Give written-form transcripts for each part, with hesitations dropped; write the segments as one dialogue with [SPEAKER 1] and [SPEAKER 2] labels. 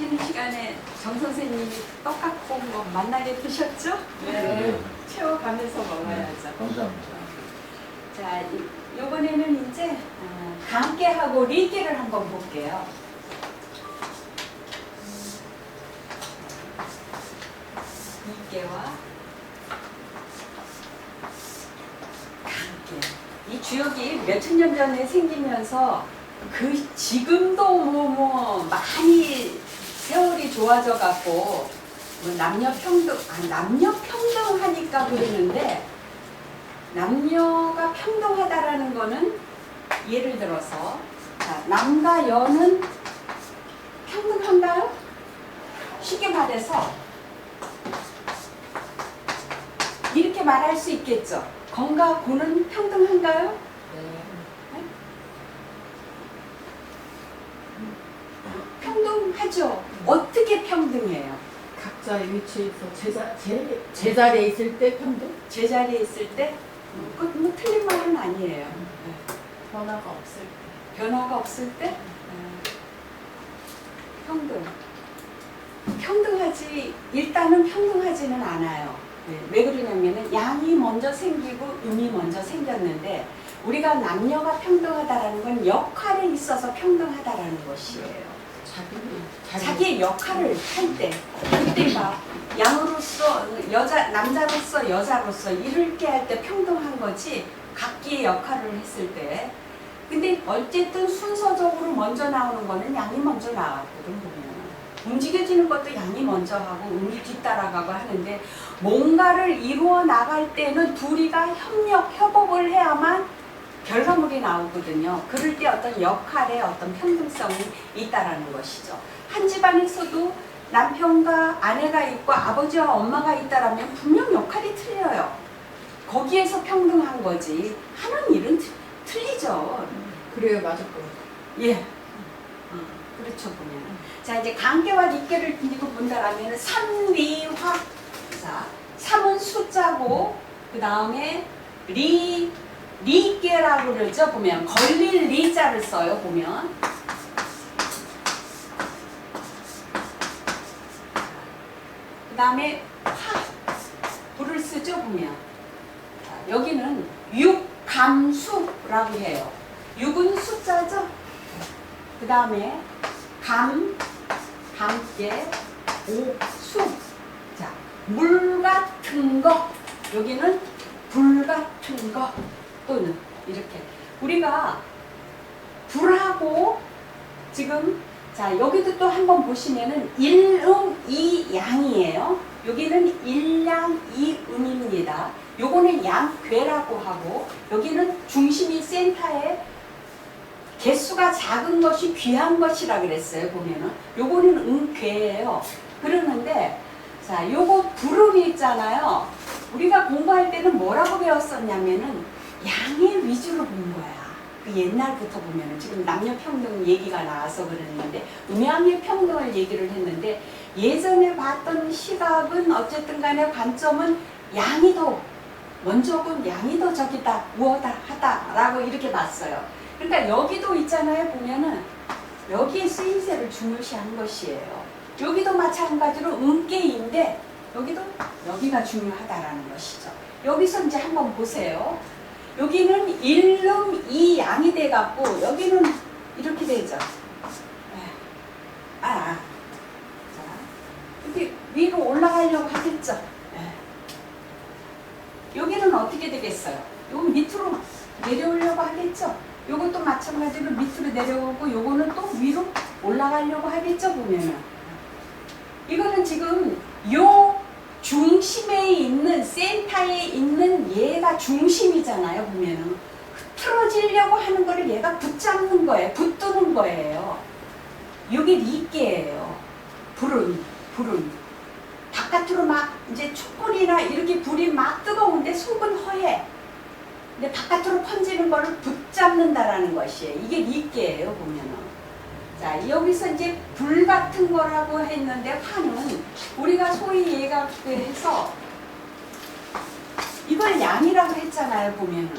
[SPEAKER 1] 쉬는 시간에 정 선생님이 떡 갖고 온 거 만나게 드셨죠?
[SPEAKER 2] 네.
[SPEAKER 1] 채워가면서 먹어야죠.
[SPEAKER 2] 감사합니다.
[SPEAKER 1] 자, 이번에는 이제 강깨하고 리깨를 한번 볼게요. 리깨와 강깨. 이 주역이 몇천 년 전에 생기면서 지금도 뭐 많이 세월이 좋아져 갖고 뭐 남녀 평등 하니까 그러는데, 남녀가 평등하다라는 거는 예를 들어서 자, 남과 여는 평등한가요? 쉽게 말해서 이렇게 말할 수 있겠죠. 건과 고는 평등한가요?
[SPEAKER 2] 네.
[SPEAKER 1] 평등하죠. 어떻게 평등해요?
[SPEAKER 3] 각자의 위치에서 제자리에 있을 때 평등?
[SPEAKER 1] 제자리에 있을 때? 그건 뭐 틀린 말은 아니에요.
[SPEAKER 3] 변화가 없을 때.
[SPEAKER 1] 변화가 없을 때? 평등. 평등하지, 일단은 평등하지는 않아요. 왜 그러냐면은 양이 먼저 생기고 음이 먼저 생겼는데, 우리가 남녀가 평등하다라는 건 역할에 있어서 평등하다라는 것이에요. 자기의 역할을 할 때, 그때 막 양으로서 남자로서 여자로서 이렇게 할 때 평등한 거지, 각기의 역할을 했을 때. 근데 어쨌든 순서적으로 먼저 나오는 거는 양이 먼저 나왔거든. 보면 움직여지는 것도 양이 먼저 하고 음이 뒤따라가고 하는데, 뭔가를 이루어 나갈 때는 둘이가 협업을 해야만 결과물이 나오거든요. 그럴 때 어떤 역할에 어떤 평등성이 있다라는 것이죠. 한 집안에서도 남편과 아내가 있고 아버지와 엄마가 있다라면 분명 역할이 틀려요. 거기에서 평등한 거지 하는 일은 틀리죠.
[SPEAKER 3] 그래요, 맞을 것 같아요.
[SPEAKER 1] 예. 그렇죠, 보면. 자, 이제 강깨와 리깨를 뒤집어 본다라면 삼리화. 자, 삼은 숫자고, 그 다음에 리깨라고 그러죠. 보면 걸릴 리자를 써요. 보면 그 다음에 불을 쓰죠. 보면 자, 여기는 육감수라고 해요. 육은 숫자죠. 그 다음에 감깨, 수. 자, 물 같은 거. 여기는 불 같은 거. 또는 이렇게 우리가 불하고 지금 자 여기도 또 한번 보시면은 일음이양이에요. 여기는 일양이음입니다. 요거는 양괴라고 하고, 여기는 중심이 센터에 개수가 작은 것이 귀한 것이라 그랬어요. 보면은 요거는 음괴예요. 그러는데 자 요거 불음이 있잖아요. 우리가 공부할 때는 뭐라고 배웠었냐면은 양의 위주로 본 거야. 그 옛날부터 보면은 지금 남녀 평등 얘기가 나와서 그러는데 음양의 평등을 얘기를 했는데, 예전에 봤던 시각은 어쨌든 간에 관점은 양이 더 먼저군, 양이 더 저기다 우어다 하다라고 이렇게 봤어요. 그러니까 여기도 있잖아요. 보면은 여기에 쓰임새를 중요시한 것이에요. 여기도 마찬가지로 음깨인데 여기가 중요하다라는 것이죠. 여기서 이제 한번 보세요. 여기는 일름 이양이 돼갖고 여기는 이렇게 되죠. 자, 이렇게 위로 올라가려고 하겠죠. 여기는 어떻게 되겠어요? 요건 밑으로 내려오려고 하겠죠. 요것도 마찬가지로 밑으로 내려오고, 요거는 또 위로 올라가려고 하겠죠. 보면은 이거는 지금 요 중심에 있는, 센터에 있는 얘가 중심이잖아요. 보면은 틀어지려고 하는 거를 얘가 붙잡는 거예요. 붙드는 거예요. 이게 리깨예요. 불은 바깥으로 막 이제 촛불이나 이렇게 불이 막 뜨거운데 속은 허해. 근데 바깥으로 번지는 거를 붙잡는다라는 것이에요. 이게 리깨예요. 보면은 자, 여기서 이제 불 같은 거라고 했는데, 화는 우리가 소위 해서 이걸 양이라고 했잖아요. 보면은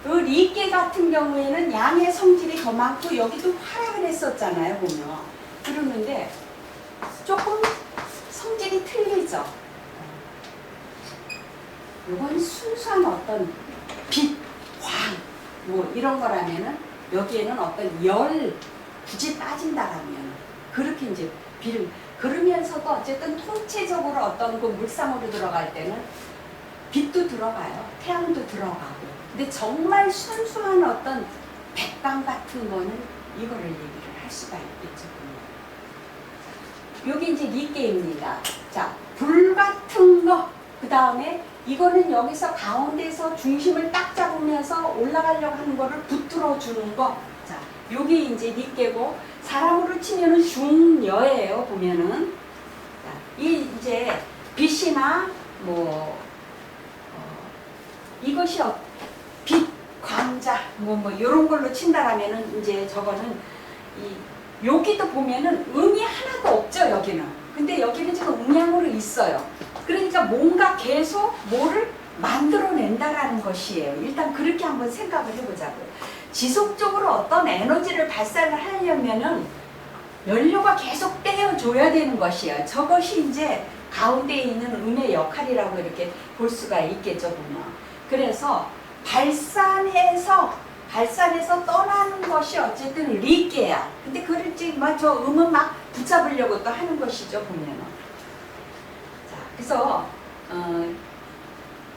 [SPEAKER 1] 그 리깨 같은 경우에는 양의 성질이 더 많고, 여기도 화라 그랬었잖아요. 보면 그러는데 조금 성질이 틀리죠. 이건 순수한 어떤 빛, 광, 뭐 이런 거라면은 여기에는 어떤 열, 굳이 빠진다라면 그렇게 이제 빛을 그러면서도 어쨌든 통체적으로 어떤 그 물상으로 들어갈 때는 빛도 들어가요. 태양도 들어가고. 근데 정말 순수한 어떤 백광 같은 거는 이거를 얘기를 할 수가 있겠죠. 여기 이제 니케입니다. 자, 불 같은 거. 그 다음에 이거는 여기서 가운데서 중심을 딱 잡으면서 올라가려고 하는 거를 붙들어 주는 거. 자, 여기 이제 니케고 사람으로 치면은 중여예요. 보면은. 자, 이 이제 빛이나 뭐 이것이 빛, 광자 뭐 이런 걸로 친다라면은 이제 저거는 여기도 보면은 음이 하나도 없죠. 여기는. 근데 여기는 지금 음양으로 있어요. 그러니까 뭔가 계속 뭐를 만들어낸다라는 것이에요. 일단 그렇게 한번 생각을 해보자고요. 지속적으로 어떤 에너지를 발산을 하려면은 연료가 계속 떼어줘야 되는 것이에요. 저것이 이제 가운데에 있는 음의 역할이라고 이렇게 볼 수가 있겠죠, 보면. 그래서 발산해서 떠나는 것이 어쨌든 리게야. 근데 그걸 저 음은 막 붙잡으려고 또 하는 것이죠, 보면은. 자, 그래서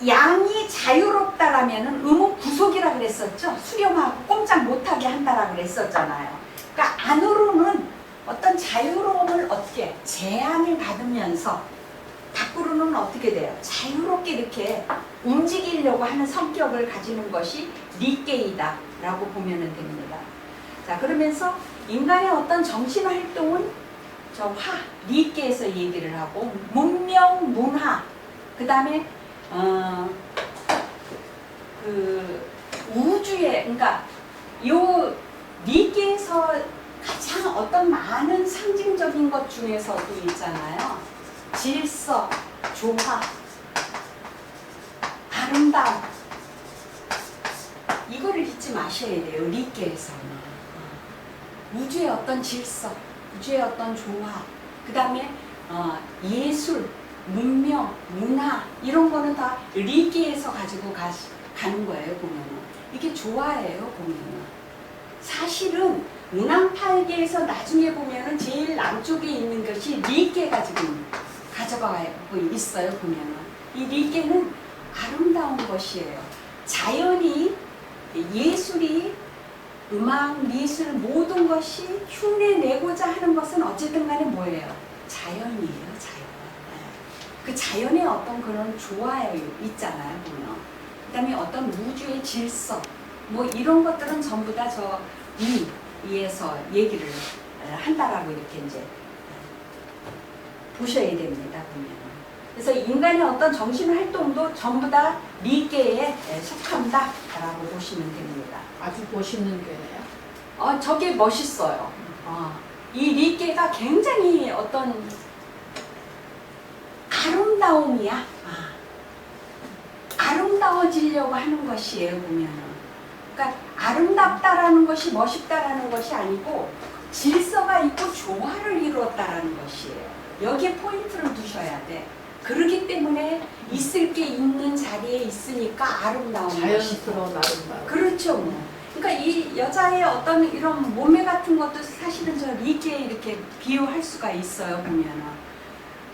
[SPEAKER 1] 양이 자유롭다라면은 음은 구속이라 그랬었죠. 수렴하고 꼼짝 못하게 한다라 그랬었잖아요. 그러니까 안으로는 어떤 자유로움을 어떻게 제한을 받으면서 밖으로는 어떻게 돼요? 자유롭게 이렇게 움직이려고 하는 성격을 가지는 것이 니케이다 라고 보면 됩니다. 자, 그러면서 인간의 어떤 정신활동은 저 니케에서 얘기를 하고 문명, 문화, 그 다음에 그 우주에, 그러니까 요 니케에서 가장 어떤 많은 상징적인 것 중에서도 있잖아요. 질서, 조화, 아름다움. 이거를 잊지 마셔야 돼요. 리케에서는. 우주의 어떤 질서, 우주의 어떤 조화, 그 다음에 예술, 문명, 문화 이런 거는 다 리케에서 가지고 가는 거예요. 보면은 이게 조화예요. 보면은 사실은 문항팔계에서 나중에 보면은 제일 남쪽에 있는 것이 리케가 지금 가져가고 있어요. 보면은 이 리케는 아름다운 것이에요. 자연이, 예술이, 음악, 미술 모든 것이 흉내내고자 하는 것은 어쨌든 간에 뭐예요? 자연이에요. 자연. 그 자연의 어떤 그런 조화에 있잖아요. 보면. 그 다음에 어떤 우주의 질서 뭐 이런 것들은 전부 다 저 위에서 얘기를 한다라고 이렇게 이제 보셔야 됩니다. 보면. 그래서 인간의 어떤 정신활동도 전부 다 리게에 속한다라고 보시면 됩니다.
[SPEAKER 3] 아주 멋있는 게네요.
[SPEAKER 1] 저게 멋있어요. 이 리게가 굉장히 어떤 아름다움이야. 아름다워지려고 하는 것이에요. 보면은. 그러니까 아름답다라는 것이 멋있다라는 것이 아니고 질서가 있고 조화를 이루었다라는 것이에요. 여기에 포인트를 두셔야 돼. 그렇기 때문에 있을 게 있는 자리에 있으니까 아름다운
[SPEAKER 3] 자연스러운 아름다움.
[SPEAKER 1] 그렇죠. 그러니까 이 여자의 어떤 이런 몸매 같은 것도 사실은 저 리게에 이렇게 비유할 수가 있어요. 보면은.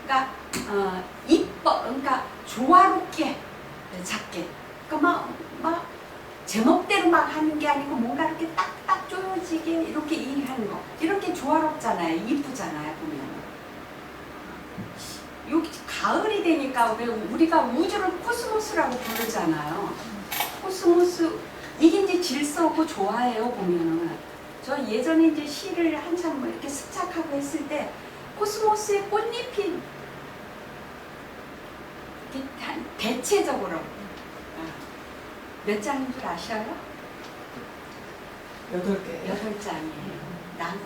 [SPEAKER 1] 그러니까 이뻐, 그러니까 조화롭게 작게. 그러니까 막 제멋대로 막 하는 게 아니고 뭔가 이렇게 딱딱 쪼여지게 이렇게 하는 거. 이렇게 조화롭잖아요. 이쁘잖아요. 보면. 여기 가을이 되니까 왜 우리가 우주를 코스모스라고 부르잖아요. 코스모스 이게 이제 질서고 조화예요. 보면은 저 예전에 이제 시를 한참 뭐 이렇게 습작하고 했을 때 코스모스의 꽃잎이 대체적으로 몇 장인 줄 아셔요?
[SPEAKER 3] 8개.
[SPEAKER 1] 8장이에요. 난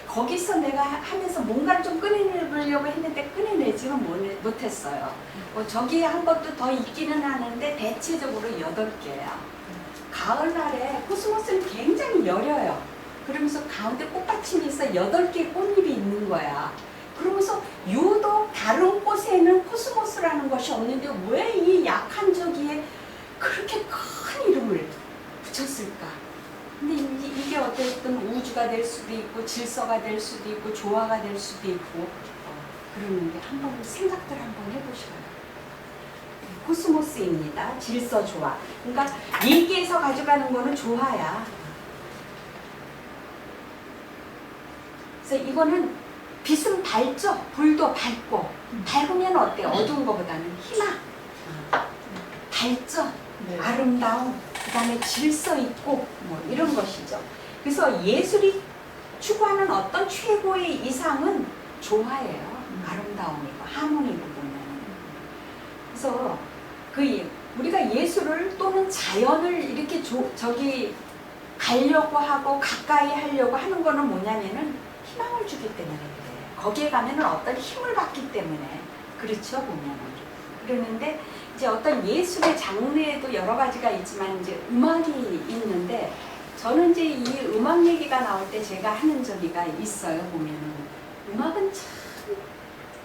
[SPEAKER 1] 거기서 내가 하면서 뭔가를 좀 꺼내내려고 했는데 꺼내내지는 못했어요. 저기 한 것도 더 있기는 하는데 대체적으로 8개야. 가을날에 코스모스는 굉장히 여려요. 그러면서 가운데 꽃받침이 있어 8개의 꽃잎이 있는 거야. 그러면서 다른 꽃에는 코스모스라는 것이 없는데 왜 이 약한 저기에 그렇게 큰 이름을 붙였을까? 근데 이게 어쨌든 우주가 될 수도 있고 질서가 될 수도 있고 조화가 될 수도 있고 그러는데 한번 생각들 한번 해보셔요. 코스모스입니다. 질서 조화. 그러니까 일기에서 가져가는 거는 조화야. 그래서 이거는 빛은 밝죠? 불도 밝고 밝으면 어때? 어두운 것보다는 희망. 밝죠?
[SPEAKER 3] 네.
[SPEAKER 1] 아름다움, 그 다음에 질서 있고 뭐 이런 것이죠. 그래서 예술이 추구하는 어떤 최고의 이상은 조화예요. 아름다움이고 하모니고 보면. 그래서 우리가 예술을 또는 자연을 이렇게 저기 가려고 하고 가까이 하려고 하는 거는 뭐냐면은 희망을 주기 때문에 그래요. 거기에 가면은 어떤 힘을 받기 때문에 그렇죠 보면은. 그러는데 이제 어떤 예술의 장르에도 여러 가지가 있지만 이제 음악이 있는데 저는 이제 이 음악 얘기가 나올 때 제가 하는 저기가 있어요 보면은 음악은 참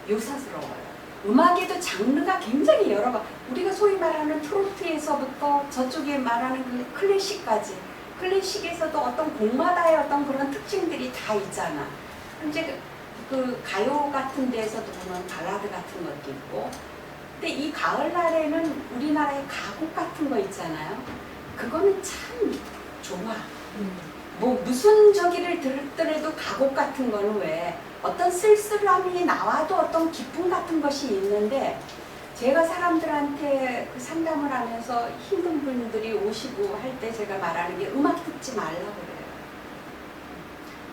[SPEAKER 1] 요사스러워요. 음악에도 장르가 굉장히 여러 가 우리가 소위 말하는 트로트에서부터 저쪽에 말하는 그 클래식까지 클래식에서도 어떤 곡마다의 어떤 그런 특징들이 다 있잖아. 이제 그 가요 같은 데에서도 보면 발라드 같은 것도 있고 근데 이 가을날에는 우리나라의 가곡 같은 거 있잖아요. 그거는 참 좋아. 뭐 무슨 저기를 들더라도 가곡 같은 거는 왜 어떤 쓸쓸함이 나와도 어떤 기쁨 같은 것이 있는데 제가 사람들한테 그 상담을 하면서 힘든 분들이 오시고 할 때 제가 말하는 게 음악 듣지 말라고 그래요.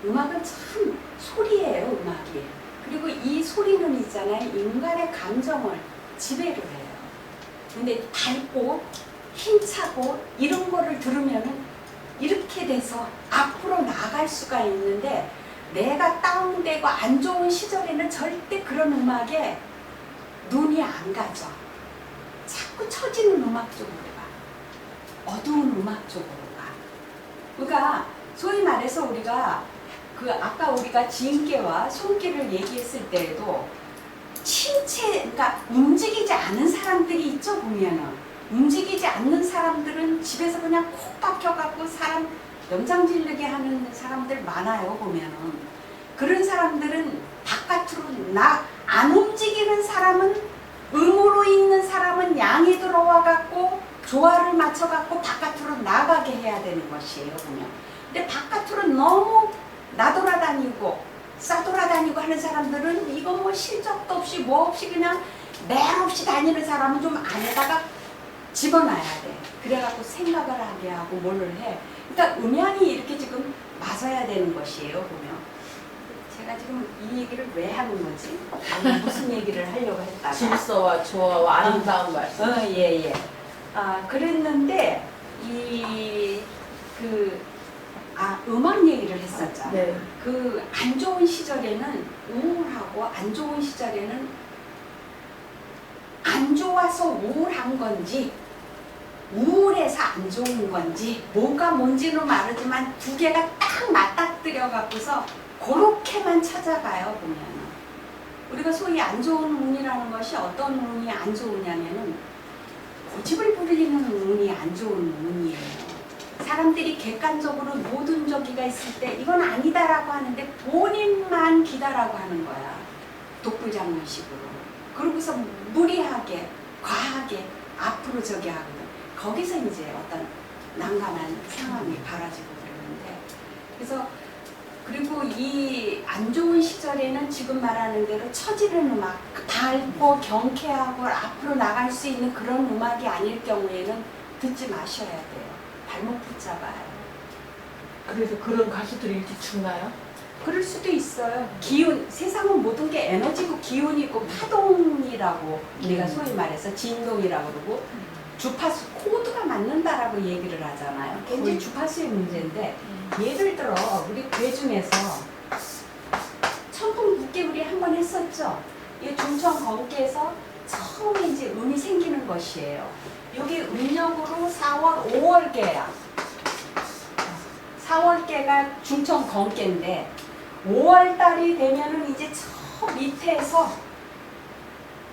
[SPEAKER 1] 음악은 참 소리예요, 음악이. 그리고 이 소리는 있잖아요. 인간의 감정을 지배를 해요. 근데 밝고 힘차고 이런 거를 들으면은 이렇게 돼서 앞으로 나아갈 수가 있는데 내가 다운되고 안 좋은 시절에는 절대 그런 음악에 눈이 안 가죠. 자꾸 처지는 음악 쪽으로 가. 어두운 음악 쪽으로 가. 그러니까 소위 말해서 우리가 아까 우리가 지인께와 손길을 얘기했을 때에도 그러니까 움직이지 않은 사람들이 있죠 보면은 움직이지 않는 사람들은 집에서 그냥 콕 박혀갖고 사람 염장질르게 하는 사람들 많아요 보면은 그런 사람들은 바깥으로 안 움직이는 사람은 음으로 있는 사람은 양이 들어와갖고 조화를 맞춰갖고 바깥으로 나가게 해야 되는 것이에요 보면 근데 바깥으로 너무 나돌아다니고 싸돌아다니고 하는 사람들은 이거 뭐 실적도 없이 뭐 없이 그냥 매없이 다니는 사람은 좀 안에다가 집어넣어야 돼. 그래갖고 생각을 하게 하고 뭘 해. 그러니까 음향이 이렇게 지금 맞아야 되는 것이에요 보면. 제가 지금 이 얘기를 왜 하는 거지? 무슨 얘기를 하려고 했다가
[SPEAKER 3] 질서와 조화와 아름다운 말씀.
[SPEAKER 1] 예. 그랬는데 음악 얘기를 했었잖아요.
[SPEAKER 3] 네.
[SPEAKER 1] 그 안 좋은 시절에는 우울하고 안 좋은 시절에는 안 좋아서 우울한 건지 우울해서 안 좋은 건지 뭐가 뭔지는 모르지만 두 개가 딱 맞닥뜨려 갖고서 그렇게만 찾아가요 보면은 우리가 소위 안 좋은 운이라는 것이 어떤 운이 안 좋으냐면은 고집을 부리는 운이 안 좋은 운이에요. 사람들이 객관적으로 모든 저기가 있을 때 이건 아니다라고 하는데 본인만 기다라고 하는 거야. 독불장군식으로. 그러고서 무리하게 과하게 앞으로 저기 하거든. 거기서 이제 어떤 난감한 상황이 벌어지고 그러는데 그래서 그리고 이 안 좋은 시절에는 지금 말하는 대로 처지는 음악 밝고 경쾌하고 앞으로 나갈 수 있는 그런 음악이 아닐 경우에는 듣지 마셔야 돼요. 발목 붙잡아요.
[SPEAKER 3] 그래서 그런 가수들이 일찍 죽나요?
[SPEAKER 1] 그럴 수도 있어요. 기운, 세상은 모든 게 에너지고 기운이 있고 파동이라고 우리가 소위 말해서 진동이라고 그러고 주파수, 코드가 맞는다라고 얘기를 하잖아요. 굉장히 주파수의 문제인데 예를 들어 우리 괴 중에서 천풍 국개구리 한 번 했었죠. 이 중천 건께에서 처음에 이제 음이 생기는 것이에요. 여기 음력으로 4월, 5월개야. 4월개가 중천 건개인데 5월달이 되면은 이제 저 밑에서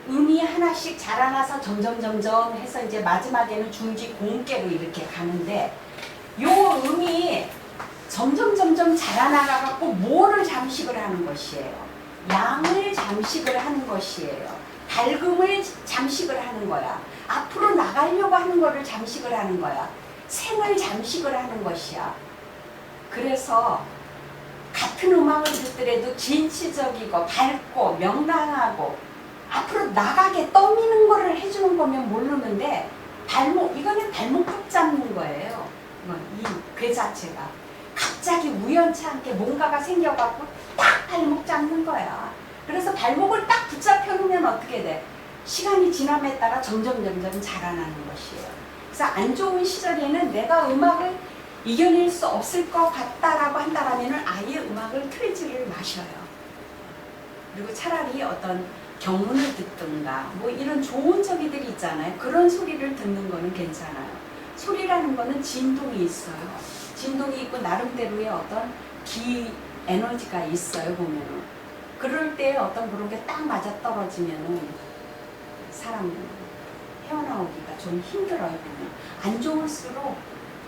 [SPEAKER 1] 음이 하나씩 자라나서 점점 해서 이제 마지막에는 중지 고음계로 이렇게 가는데 요 음이 점점 자라나가갖고 뭐를 잠식을 하는 것이에요? 양을 잠식을 하는 것이에요. 밝음을 잠식을 하는 거야. 앞으로 나가려고 하는 거를 잠식을 하는 거야. 생을 잠식을 하는 것이야. 그래서 같은 음악을 듣더라도 진취적이고 밝고 명랑하고 앞으로 나가게 떠미는 거를 해주는 거면 모르는데 이거는 발목 꽉 잡는 거예요. 이 자체가 갑자기 우연치 않게 뭔가가 생겨갖고 딱 발목 잡는 거야. 그래서 발목을 딱 붙잡혀 놓으면 어떻게 돼? 시간이 지남에 따라 점점 자라나는 것이에요. 그래서 안 좋은 시절에는 내가 음악을 이겨낼 수 없을 것 같다라고 한다라면 아예 음악을 틀지를 마셔요. 그리고 차라리 어떤 경문을 듣든가 뭐 이런 좋은 저기들이 있잖아요. 그런 소리를 듣는 거는 괜찮아요. 소리라는 거는 진동이 있어요. 진동이 있고 나름대로의 어떤 기 에너지가 있어요. 보면은 그럴 때 어떤 그런 게 딱 맞아 떨어지면은 사람 헤어나오기가 좀 힘들어요. 보면 안 좋을수록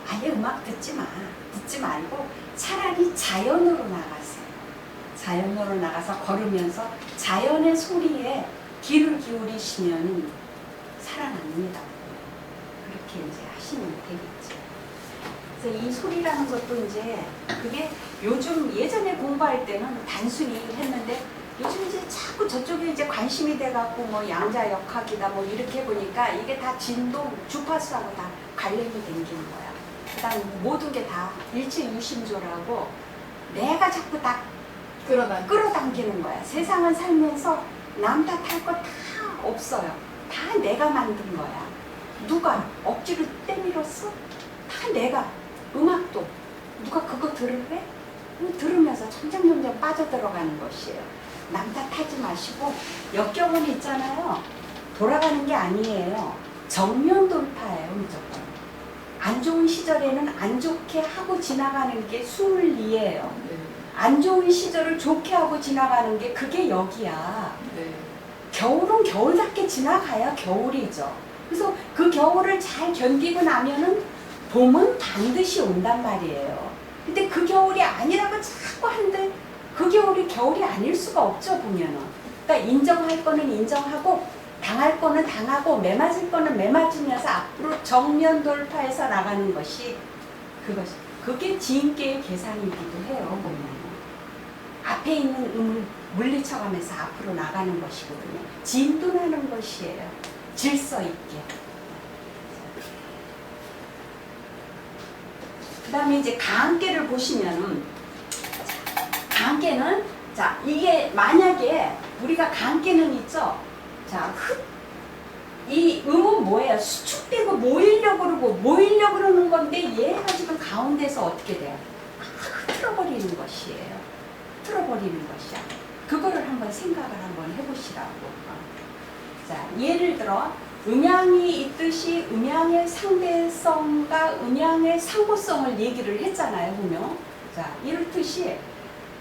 [SPEAKER 1] 아예 음악 듣지 말고 차라리 자연으로 나가세요. 자연으로 나가서 걸으면서 자연의 소리에 귀를 기울이시면 살아납니다. 그렇게 이제 하시면 되겠죠. 그래서 이 소리라는 것도 이제 그게 요즘 예전에 공부할 때는 단순히 했는데 요즘 이제 자꾸 저쪽에 이제 관심이 돼갖고 뭐 양자역학이다 뭐 이렇게 보니까 이게 다 진동, 주파수하고 다 관련이 생기는 거야. 그다음 모든 게 다 일체유심조라고 내가 자꾸 다 끌어당기는 거야. 세상을 살면서 남 탓할 거 다 없어요. 다 내가 만든 거야. 누가 억지로 때밀었어? 다 내가. 음악도 누가 그거 들을래? 들으면서 점점 빠져들어가는 것이에요. 남 탓하지 마시고 역경은 있잖아요. 돌아가는 게 아니에요. 정면 돌파예요. 무조건. 안 좋은 시절에는 안 좋게 하고 지나가는 게 순리예요. 안 좋은 시절을 좋게 하고 지나가는 게 그게 여기야. 겨울은 겨울답게 지나가야 겨울이죠. 그래서 그 겨울을 잘 견디고 나면은 봄은 반드시 온단 말이에요. 근데 그 겨울이 아니라고 자꾸 하는데 그 겨울이 겨울이 아닐 수가 없죠. 보면은. 그러니까 인정할 거는 인정하고 당할 거는 당하고 매맞을 거는 매맞으면서 앞으로 정면 돌파해서 나가는 것이 그게 지인계의 계산이기도 해요. 보면 앞에 있는 음을 물리쳐가면서 앞으로 나가는 것이거든요. 진도하는 것이에요. 질서 있게. 그 다음에 이제 가음계를 보시면은 가음계는 자 이게 만약에 우리가 가음계는 있죠. 자 이 음은 뭐예요? 수축되고 모이려고 그러는 건데 얘가 지금 가운데서 어떻게 돼요? 흐트러버리는 것이에요. 흐트러버리는 것이야. 그거를 한번 생각을 한번 해보시라고. 자 예를 들어 음양이 있듯이 음양의 상대성과 음양의 상호성을 얘기를 했잖아요. 보면 자 이렇듯이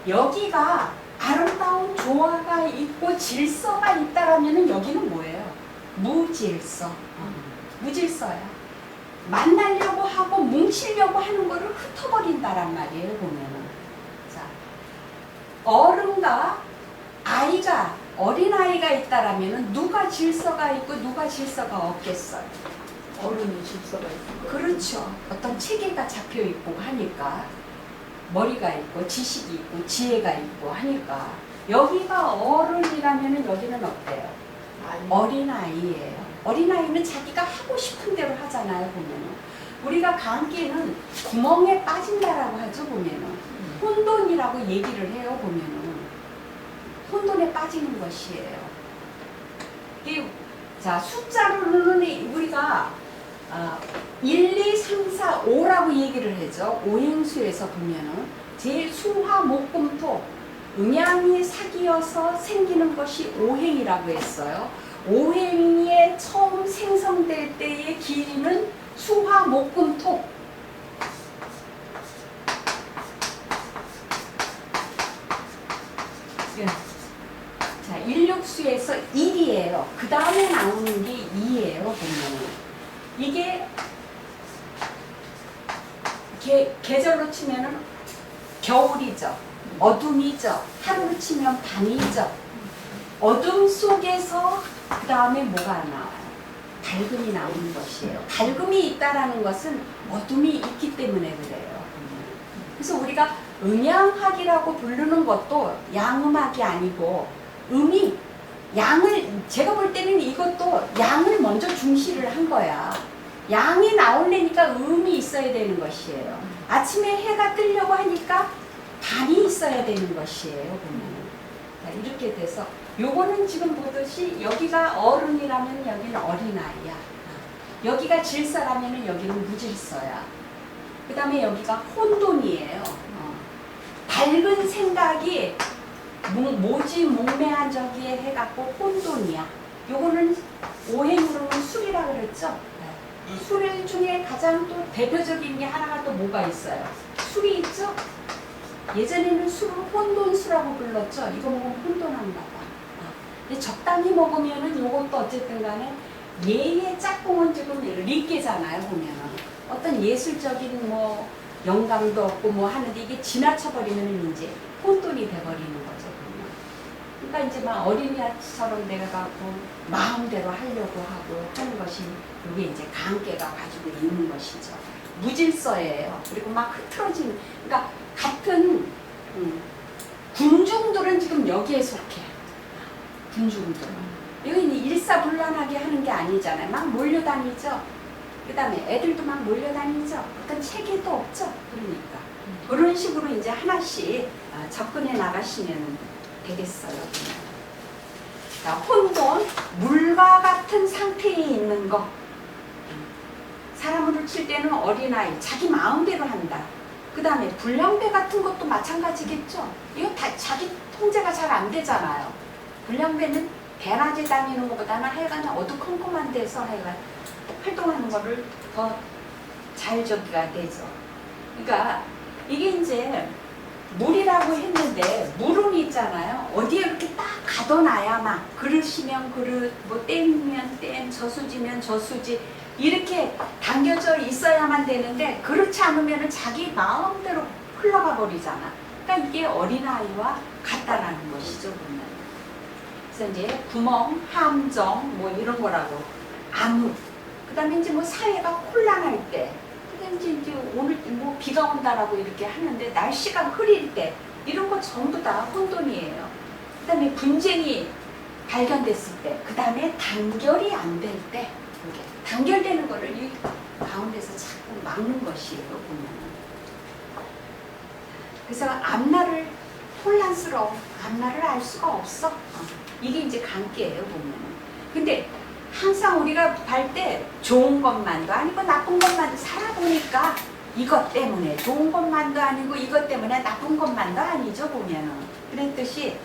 [SPEAKER 1] 여기가 아름다운 조화가 있고 질서가 있다라면 여기는 뭐예요? 무질서. 무질서야. 만나려고 하고 뭉치려고 하는 거를 흩어버린다란 말이에요. 보면은 자 어른과 아이가 어린아이가 있다라면 누가 질서가 있고 누가 질서가 없겠어요?
[SPEAKER 3] 어른이 질서가 있고.
[SPEAKER 1] 그렇죠. 어떤 체계가 잡혀 있고 하니까 머리가 있고 지식이 있고 지혜가 있고 하니까 여기가 어른이라면 여기는 어때요? 어린아이예요. 어린아이는 자기가 하고 싶은 대로 하잖아요. 보면은 우리가 가음계는 구멍에 빠진다라고 하죠. 보면은 혼돈이라고 얘기를 해요. 보면은 혼돈에 빠지는 것이에요. 자 숫자로는 우리가 1, 2, 3, 4, 5라고 얘기를 하죠. 오행수에서 보면은 제일 수화, 목, 금, 토 음양이 사귀어서 생기는 것이 오행이라고 했어요. 오행에 처음 생성될 때의 길이는 수화, 목, 금, 토. 자, 16 인격수에서 1이에요. 그 다음에 나오는 게 2예요. 보면은 이게 계절로 치면은 겨울이죠. 어둠이죠. 하루로 치면 밤이죠. 어둠 속에서 그 다음에 뭐가 나와요? 밝음이 나오는 것이에요. 밝음이 있다라는 것은 어둠이 있기 때문에 그래요. 그래서 우리가 음양학이라고 부르는 것도 양음학이 아니고 양을 제가 볼 때는 이것도 양을 먼저 중시를 한 거야. 양이 나오려니까 음이 있어야 되는 것이에요. 아침에 해가 뜨려고 하니까 밤이 있어야 되는 것이에요. 보면 이렇게 돼서 요거는 지금 보듯이 여기가 어른이라면 여기는 어린아이야. 여기가 질서라면 여기는 무질서야. 그 다음에 여기가 혼돈이에요. 밝은 생각이 모지몽매한 저기에 해갖고 혼돈이야. 요거는 오행으로는 술이라 그랬죠. 술 중에 가장 또 대표적인 게 하나가 또 뭐가 있어요? 술이 있죠. 예전에는 술을 혼돈수라고 불렀죠. 이거 먹으면 혼돈한가 봐. 근데 적당히 먹으면은 요것도 어쨌든 간에 예의 짝꿍은 지금 리께잖아요. 보면은 어떤 예술적인 뭐 영감도 없고 뭐 하는데 이게 지나쳐버리면 이제 혼돈이 돼버리는 거죠. 보면. 그러니까 이제 막 어린이처럼 내가 갖고 마음대로 하려고 하고 하는 것이 이게 이제 강깨가 가지고 있는 것이죠. 무질서예요. 그리고 막 흐트러지는, 그러니까 같은 군중들은 지금 여기에 속해. 군중들. 여기는 일사불란하게 하는 게 아니잖아요. 막 몰려다니죠. 그 다음에 애들도 막 몰려다니죠. 어떤 체계도 없죠. 그러니까 그런 식으로 이제 하나씩 접근해 나가시면 되겠어요. 자, 혼돈, 물과 같은 상태에 있는 거. 사람으로 칠 때는 어린아이, 자기 마음대로 한다. 그 다음에 불량배 같은 것도 마찬가지겠죠. 이거 다 자기 통제가 잘 안 되잖아요. 불량배는 대낮에 다니는 것보다는 하여간 어두컴컴한 데서 하여간 활동하는 거를 더 잘 저기가 되죠. 그러니까 이게 이제 물이라고 했는데 물은 있잖아요. 어디에 이렇게 딱 가둬놔야 막 그릇이면 그릇, 뭐 댐이면 댐, 저수지면 저수지 이렇게 당겨져 있어야만 되는데 그렇지 않으면 자기 마음대로 흘러가 버리잖아. 그러니까 이게 어린아이와 같다라는 것이죠. 보면. 그래서 이제 구멍, 함정 뭐 이런 거라고 암흑. 그 다음에 이제 뭐 사회가 혼란할 때, 그 다음에 이제 오늘 뭐 비가 온다라고 이렇게 하는데 날씨가 흐릴 때, 이런 거 전부 다 혼돈이에요. 그 다음에 분쟁이 발견됐을 때, 그 다음에 단결이 안 될 때, 단결되는 거를 이 가운데서 자꾸 막는 것이에요, 보면. 그래서 앞날을 혼란스러워, 앞날을 알 수가 없어. 이게 이제 관계예요, 보면. 근데 항상 우리가 갈 때 좋은 것만도 아니고 나쁜 것만도 살아보니까 이것 때문에 좋은 것만도 아니고 이것 때문에 나쁜 것만도 아니죠, 보면은. 그랬듯이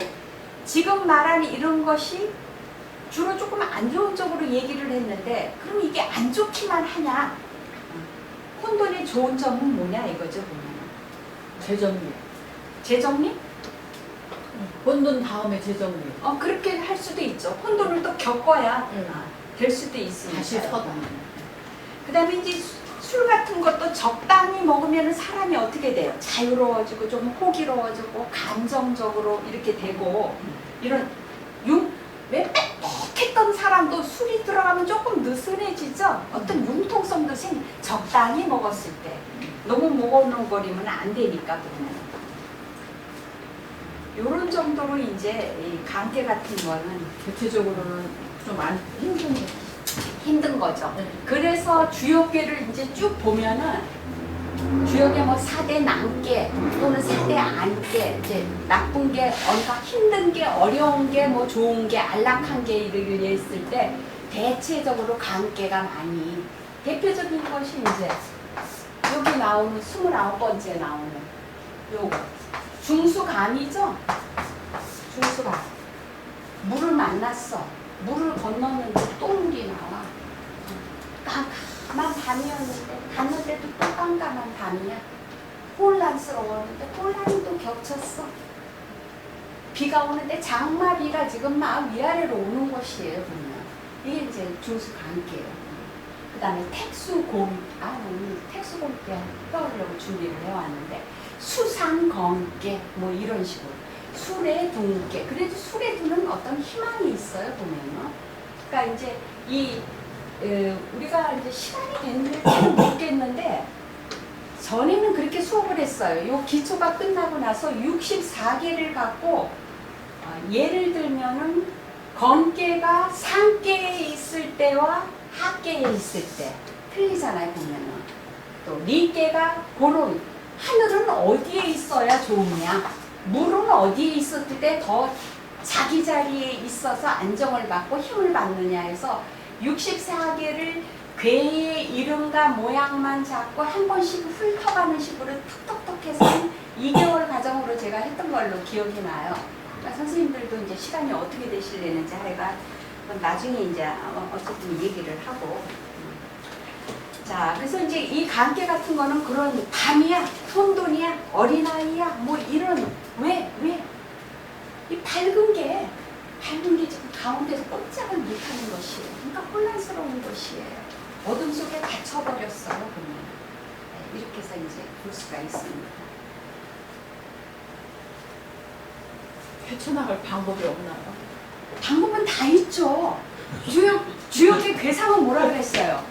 [SPEAKER 1] 지금 말하는 이런 것이 주로 조금 안 좋은 쪽으로 얘기를 했는데 그럼 이게 안 좋기만 하냐? 혼돈의 좋은 점은 뭐냐 이거죠, 보면은.
[SPEAKER 3] 재정리.
[SPEAKER 1] 재정리?
[SPEAKER 3] 혼돈 다음에 재정리.
[SPEAKER 1] 그렇게 할 수도 있죠. 혼돈을 또 겪어야 될 수도 있으니까.
[SPEAKER 3] 다시 서다.
[SPEAKER 1] 그 다음에 이제 술 같은 것도 적당히 먹으면 사람이 어떻게 돼요? 자유로워지고 좀 호기로워지고 감정적으로 이렇게 되고 이런 왜 빽빽했던 사람도 술이 들어가면 조금 느슨해지죠? 어떤 융통성도 적당히 먹었을 때 너무 먹어놓으면 안 되니까 그러면 요런 정도로 이제 이 관계 같은 거는
[SPEAKER 3] 대체적으로는 좀 안
[SPEAKER 1] 힘든 거죠.
[SPEAKER 3] 네.
[SPEAKER 1] 그래서 주역계를 이제 쭉 보면은 주역에 뭐 4대 난계 또는 4대 안계, 이제 나쁜 게, 힘든 게, 어려운 게, 뭐 좋은 게, 안락한 게 이렇게 했을 때 대체적으로 관계가 많이 대표적인 것이 이제 여기 나오는 29번째 나오는 요거 중수감이죠. 중수감. 물을 만났어. 물을 건넜는데 또 물이 나와. 깜깜한 밤이었는데 갔는데도 또 깜깜한 밤이야. 혼란스러웠는데 혼란이 또 겹쳤어. 비가 오는데 장마비가 지금 막 위아래로 오는 것이에요, 보면. 이게 이제 중수관계예요. 그 다음에 택수곰, 오늘 택수곰께 떠오려고 준비를 해왔는데, 수상검계, 뭐 이런 식으로. 수레둥계. 그래도 수레두는 어떤 희망이 있어요, 보면은. 그러니까 이제 우리가 이제 시간이 됐는지는 모르겠는데, 전에는 그렇게 수업을 했어요. 요 기초가 끝나고 나서 64개를 갖고, 예를 들면은, 검계가 상계에 있을 때와 하계에 있을 때 틀리잖아요, 보면은. 또 리계가 그런 하늘은 어디에 있어야 좋으냐, 물은 어디에 있었을 때 더 자기 자리에 있어서 안정을 받고 힘을 받느냐 해서 64개를 괴의 이름과 모양만 잡고 한 번씩 훑어가는 식으로 톡톡톡 해서 2개월 과정으로 제가 했던 걸로 기억이 나요. 그러니까 선생님들도 이제 시간이 어떻게 되실려는지 하여간 나중에 이제 어쨌든 얘기를 하고. 자, 그래서 이제 이 관계 같은 거는 그런 밤이야, 혼돈이야, 어린아이야, 뭐 이런, 왜? 이 밝은 게 지금 가운데서 꼼짝을 못하는 것이에요. 그러니까 혼란스러운 것이에요. 어둠 속에 갇혀버렸어요, 보면. 네, 이렇게 해서 이제 볼 수가 있습니다.
[SPEAKER 3] 헤쳐나갈 방법이 없나요?
[SPEAKER 1] 방법은 다 있죠. 주역의 괴상은 뭐라 그랬어요?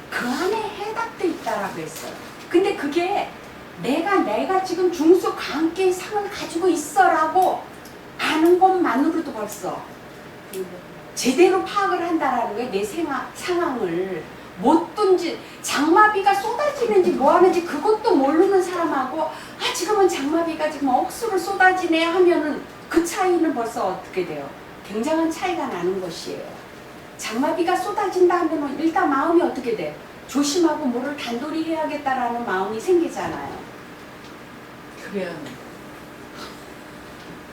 [SPEAKER 1] 그 안에 해답도 있다라고 했어요. 근데 그게 내가 지금 중수 관계의 상을 가지고 있어라고 아는 것만으로도 벌써 제대로 파악을 한다라는 게 내 상황을 못 둔지, 장마비가 쏟아지는지 뭐 하는지 그것도 모르는 사람하고 지금은 장마비가 지금 억수로 쏟아지네 하면은 그 차이는 벌써 어떻게 돼요? 굉장한 차이가 나는 것이에요. 장마비가 쏟아진다 하면은 일단 마음이 어떻게 돼? 조심하고 뭐를 단돌이 해야겠다라는 마음이 생기잖아요.
[SPEAKER 3] 그래요.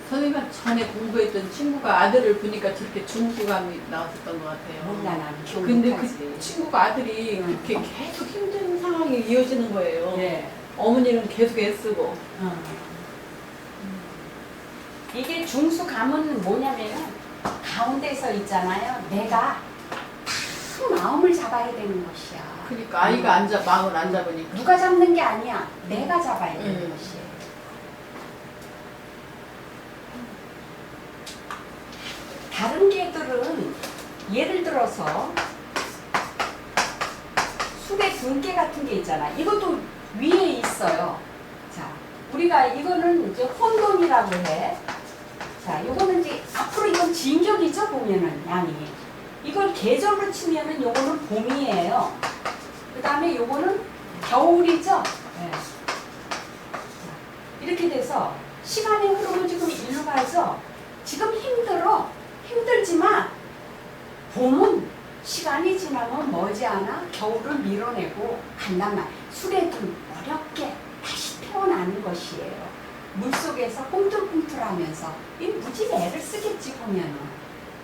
[SPEAKER 3] 선생님이 전에 공부했던 친구가 아들을 보니까 저렇게 중후감이 나왔었던 것 같아요.
[SPEAKER 1] 몰라, 난 기억
[SPEAKER 3] 근데
[SPEAKER 1] 못하지.
[SPEAKER 3] 그 친구가 아들이 그렇게 계속 힘든 상황이 이어지는 거예요.
[SPEAKER 1] 예.
[SPEAKER 3] 어머니는 계속 애쓰고.
[SPEAKER 1] 이게 중수감은 뭐냐면은 가운데서 있잖아요. 내가 딱 마음을 잡아야 되는 것이야.
[SPEAKER 3] 그러니까 아이가 마음을 안 잡으니까.
[SPEAKER 1] 누가 잡는 게 아니야. 내가 잡아야 되는 것이에요. 다른 개들은 예를 들어서 술의 분개 같은 게 있잖아. 이것도 위에 있어요. 자, 우리가 이거는 이제 혼돈이라고 해. 자, 요거는 이제 앞으로 이건 진격이죠, 보면은 양이. 이걸 계절로 치면은 요거는 봄이에요. 그 다음에 요거는 겨울이죠. 네. 이렇게 돼서 시간의 흐름은 지금 일로 가죠. 지금 힘들지만 봄은 시간이 지나면 머지않아 겨울을 밀어내고 간단 말. 술에 좀 어렵게 다시 태어나는 것이에요. 물속에서 꿈틀꿈틀하면서 이 무지 애를 쓰겠지 보면은.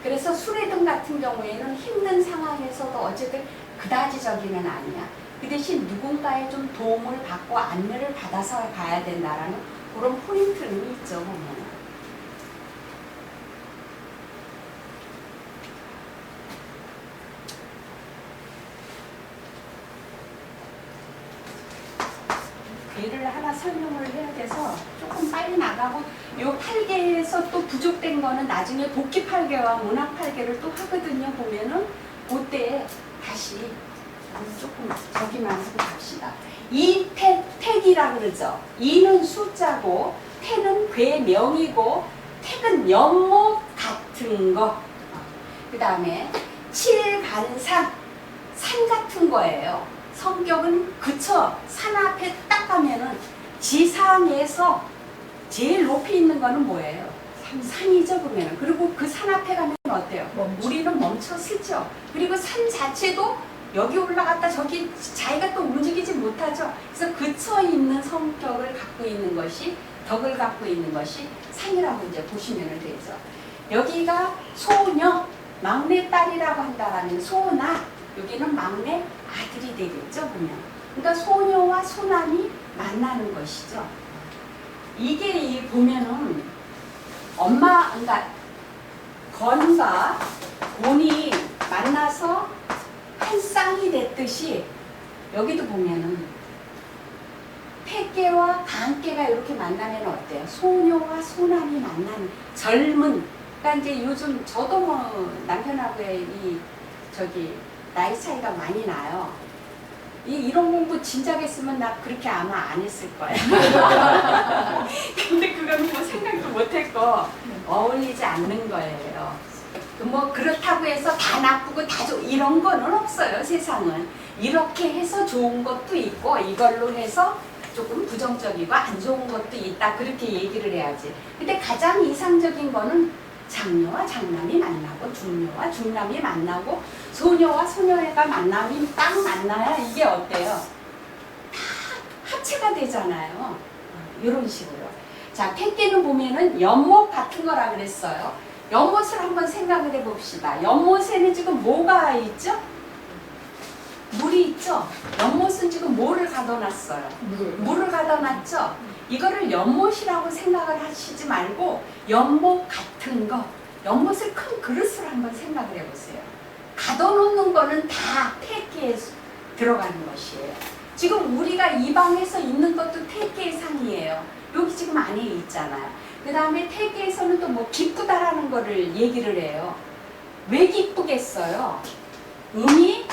[SPEAKER 1] 그래서 수레등 같은 경우에는 힘든 상황에서도 어쨌든 그다지적이는 아니야. 그 대신 누군가의 좀 도움을 받고 안내를 받아서 가야 된다라는 그런 포인트는 있죠, 보면은. 예를 하나 설명을 해야 돼서 조금 빨리 나가고, 요 8개에서 또 부족된 거는 나중에 복귀 8개와 문학 8개를 또 하거든요. 보면은 그때 다시 조금 저기만 하고 갑시다. 이택이라 그러죠. 이는 숫자고 태는 괴명이고 택은 연못 같은 거. 그 다음에 칠간산, 산 같은 거예요. 성격은 그쵸. 산 앞에 딱 가면은 지상에서 제일 높이 있는 거는 뭐예요? 산이죠, 보면은. 그리고 그 산 앞에 가면 어때요? 우리는 멈춰서죠. 그리고 산 자체도 여기 올라갔다 저기 자기가 또 움직이지 못하죠. 그래서 그쳐 있는 성격을 갖고 있는 것이, 덕을 갖고 있는 것이 산이라고 이제 보시면 되죠. 여기가 소녀, 막내딸이라고 한다라면 소나, 여기는 막내 아들이 되겠죠, 보면. 그러니까 소녀와 소남이 만나는 것이죠. 이게 보면은 그러니까 건과 곤이 만나서 한 쌍이 됐듯이 여기도 보면은 태계와 강계가 이렇게 만나면 어때요? 소녀와 소남이 만난 젊은, 그러니까 이제 요즘 저도 뭐 남편하고의 나이 차이가 많이 나요. 이런 공부 진작 했으면 나 그렇게 아마 안 했을 거야. 근데 그건 뭐 생각도 못했고 어울리지 않는 거예요. 뭐 그렇다고 해서 다 나쁘고 다 이런 거는 없어요. 세상은 이렇게 해서 좋은 것도 있고 이걸로 해서 조금 부정적이고 안 좋은 것도 있다, 그렇게 얘기를 해야지. 근데 가장 이상적인 거는 장녀와 장남이 만나고 중녀와 중남이 만나고 소녀와 소녀가 만남이 딱 만나야 이게 어때요? 다 합체가 되잖아요. 이런 식으로. 자, 택계는 보면은 연못 같은 거라 그랬어요. 연못을 한번 생각을 해봅시다. 연못에는 지금 뭐가 있죠? 물이 있죠? 연못은 지금 뭐를 가둬놨어요? 물을 가둬놨죠? 이거를 연못이라고 생각을 하시지 말고 연못 같은 거, 연못을 큰 그릇으로 한번 생각을 해보세요. 가둬놓는 거는 다 택계에 들어가는 것이에요. 지금 우리가 이 방에서 있는 것도 택계의 상이에요. 여기 지금 안에 있잖아요. 그 다음에 택계에서는 또 뭐 기쁘다라는 거를 얘기를 해요. 왜 기쁘겠어요? 음이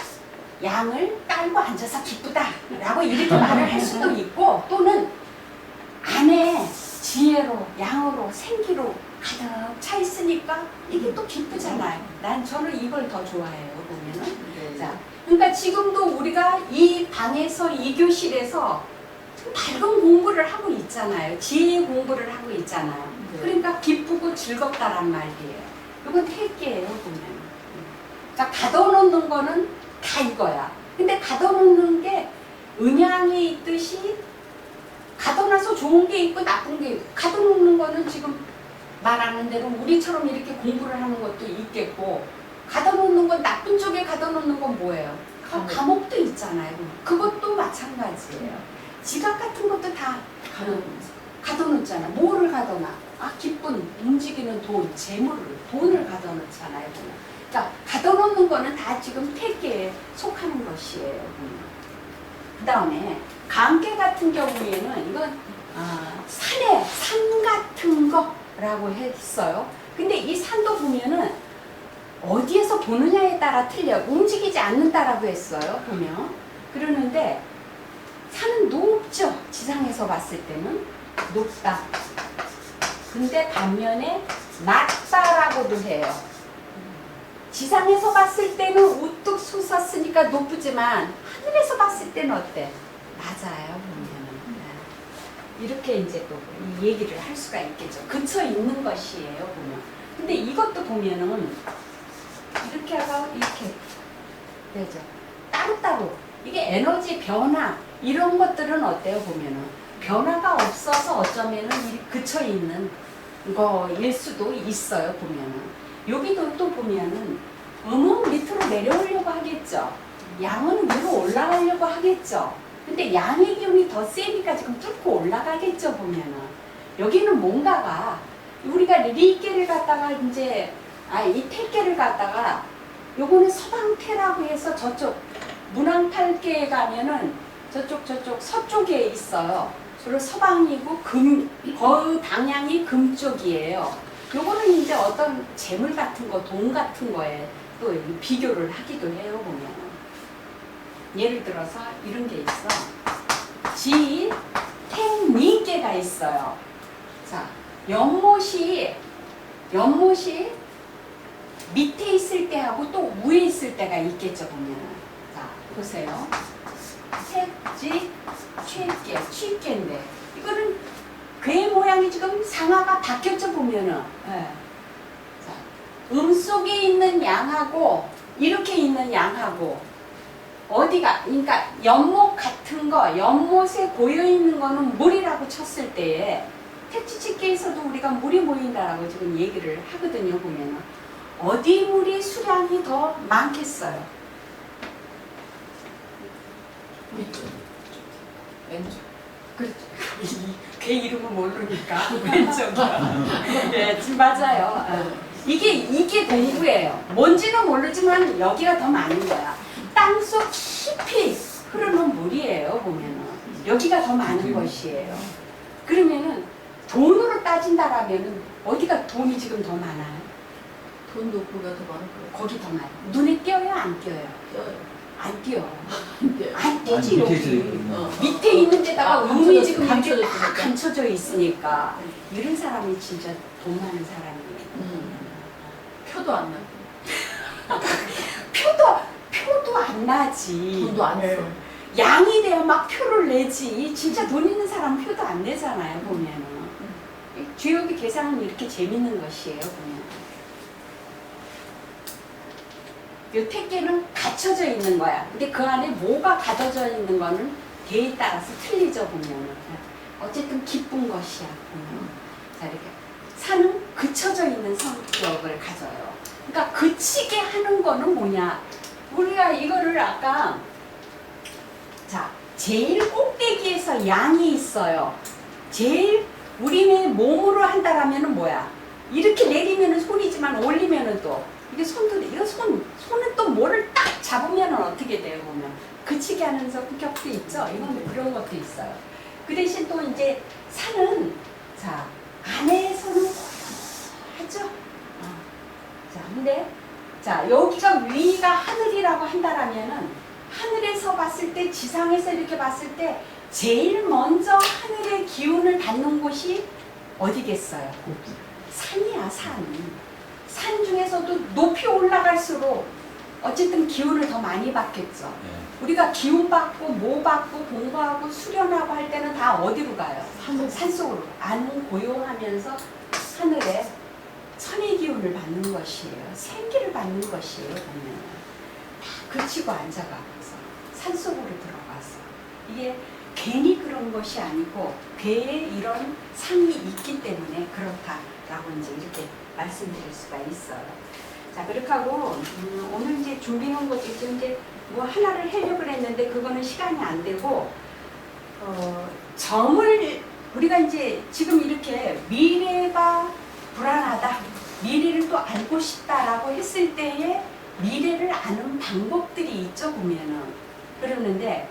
[SPEAKER 1] 양을 깔고 앉아서 기쁘다라고 이렇게 말을 할 수도 있고, 또는 안에 지혜로, 양으로, 생기로 가득 차 있으니까 이게 또 기쁘잖아요. 저는 이걸 더 좋아해요, 보면은.
[SPEAKER 3] 네.
[SPEAKER 1] 자, 그러니까 지금도 우리가 이 방에서, 이 교실에서 밝은 공부를 하고 있잖아요. 지혜의 공부를 하고 있잖아요.
[SPEAKER 3] 네.
[SPEAKER 1] 그러니까 기쁘고 즐겁다란 말이에요. 이건 택계예요, 보면. 자, 가둬놓는 거는 다 이거야. 근데 가둬놓는 게 음양이 있듯이 가둬놔서 좋은 게 있고 나쁜 게 있고, 가둬놓는 거는 지금 말하는 대로 우리처럼 이렇게 공부를 하는 것도 있겠고, 가둬놓는 건 나쁜 쪽에 가둬놓는 건 뭐예요? 감옥도 있잖아요. 그것도 마찬가지예요. 지갑 같은 것도 다 가둬놓잖아. 뭐를 가둬놔? 기쁜, 움직이는 돈, 재물을, 돈을 가둬놓잖아요. 그러니까 가둬놓는 거는 다 지금 택계에 속하는 것이에요. 그 다음에 강계 같은 경우에는 이건 산 같은 거라고 했어요. 근데 이 산도 보면은 어디에서 보느냐에 따라 틀려요. 움직이지 않는다라고 했어요. 보면. 그러는데 산은 높죠. 지상에서 봤을 때는 높다. 근데 반면에 낮다라고도 해요. 지상에서 봤을 때는 우뚝 솟았으니까 높지만 하늘에서 봤을 때는 어때? 낮아요, 보면은. 이렇게 이제 또 이 얘기를 할 수가 있겠죠. 근처에 있는 것이에요, 보면. 근데 이것도 보면은 이렇게 하고 이렇게 되죠. 따로따로. 이게 에너지 변화, 이런 것들은 어때요, 보면은. 변화가 없어서 어쩌면은 그쳐 있는 거일 수도 있어요, 보면은. 여기도 또 보면은 음은 밑으로 내려오려고 하겠죠. 양은 위로 올라가려고 하겠죠. 근데 양의 기운이 더 세니까 지금 뚫고 올라가겠죠, 보면은. 여기는 뭔가가 우리가 리계를 갖다가 이제 이 택계를 갖다가 요거는 서방태라고 해서 저쪽 문왕팔계에 가면은 저쪽 서쪽에 있어요. 주로 서방이고 거의 방향이 금 쪽이에요. 요거는 이제 어떤 재물 같은 거, 돈 같은 거에 또 비교를 하기도 해요, 보면. 예를 들어서 이런 게 있어. 지, 탱, 미계가 있어요. 자, 연못이 밑에 있을 때하고 또 위에 있을 때가 있겠죠, 보면. 자, 보세요. 색지, 취계인데 이거는 괴 모양이 지금 상하가 바뀌었죠, 보면은. 네. 자, 속에 있는 양하고 이렇게 있는 양하고 어디가, 그러니까 연못 같은 거, 연못에 고여 있는 거는 물이라고 쳤을 때에 택지치계에서도 우리가 물이 모인다라고 지금 얘기를 하거든요, 보면은. 어디 물이 수량이 더 많겠어요?
[SPEAKER 3] 위쪽, 왼쪽.
[SPEAKER 1] 그렇죠. 걔 이름을 모르니까 왼쪽이요. 네, 맞아요. 이게 공부예요. 뭔지는 모르지만 여기가 더 많은 거야. 땅속 깊이 흐르는 물이에요. 보면은 여기가 더 많은 것이에요. 그러면은 돈으로 따진다라면은 어디가 돈이 지금 더 많아요?
[SPEAKER 3] 돈도 거기가 더 많을 거예요.
[SPEAKER 1] 거기 더 많아요. 눈에 띄어요, 안 띄어요?
[SPEAKER 3] 껴요.
[SPEAKER 1] 안 띄어.
[SPEAKER 3] 근데
[SPEAKER 1] 안 띄지
[SPEAKER 2] 밑에
[SPEAKER 1] 여기.
[SPEAKER 2] 있으니까.
[SPEAKER 1] 밑에 있는 데다가
[SPEAKER 3] 아,
[SPEAKER 1] 음이 지금 이렇게
[SPEAKER 3] 감춰져
[SPEAKER 1] 딱
[SPEAKER 3] 있으니까.
[SPEAKER 1] 감춰져 있으니까 이런 사람이 진짜 돈 많은 사람이에요.
[SPEAKER 3] 표도 안 나고.
[SPEAKER 1] 표도 안 나지.
[SPEAKER 3] 돈도 안 써.
[SPEAKER 1] 양이 돼야 막 표를 내지. 진짜 돈 있는 사람 표도 안 내잖아요, 보면은. 주역의 계산은 이렇게 재밌는 것이에요, 보면. 이 택계는 갖춰져 있는 거야. 근데 그 안에 뭐가 가둬져 있는 거는 개에 따라서 틀리죠, 보면은. 어쨌든 기쁜 것이야, 보면. 자, 이렇게. 산은 그쳐져 있는 성격을 가져요. 그러니까 그치게 하는 거는 뭐냐? 우리가 이거를 아까 자, 제일 꼭대기에서 양이 있어요. 제일 우리의 몸으로 한다라면은 뭐야? 이렇게 내리면은 손이지만 올리면은 또 이게 손도 이거 손은 또 뭐를 딱 잡으면은 어떻게 돼요 보면 그치게 하는 성격도 있죠. 이건 그런 것도 있어요. 그 대신 또 이제 산은 자 안에서는 하죠. 자 근데 자 여기가 위가 하늘이라고 한다라면은 하늘에서 봤을 때 지상에서 이렇게 봤을 때 제일 먼저 하늘의 기운을 받는 곳이 어디겠어요? 산이야, 산. 산 중에서도 높이 올라갈수록 어쨌든 기운을 더 많이 받겠죠.
[SPEAKER 2] 네.
[SPEAKER 1] 우리가 기운 받고 뭐 받고 공부하고 수련하고 할 때는 다 어디로 가요? 산속으로. 안 고요하면서 하늘에 천의 기운을 받는 것이에요. 생기를 받는 것이에요. 보면 다 그치고 앉아가면서 산속으로 들어가서 이게 괜히 그런 것이 아니고 괴에 이런 상이 있기 때문에 그렇다라고 이제 이렇게 말씀드릴 수가 있어요. 자, 그렇게 하고 오늘 이제 준비한 것도 이제 뭐 하나를 하려고 했는데 그거는 시간이 안 되고 점을 우리가 이제 지금 이렇게 미래가 불안하다, 미래를 또 알고 싶다라고 했을 때에 미래를 아는 방법들이 있죠 보면은 그러는데.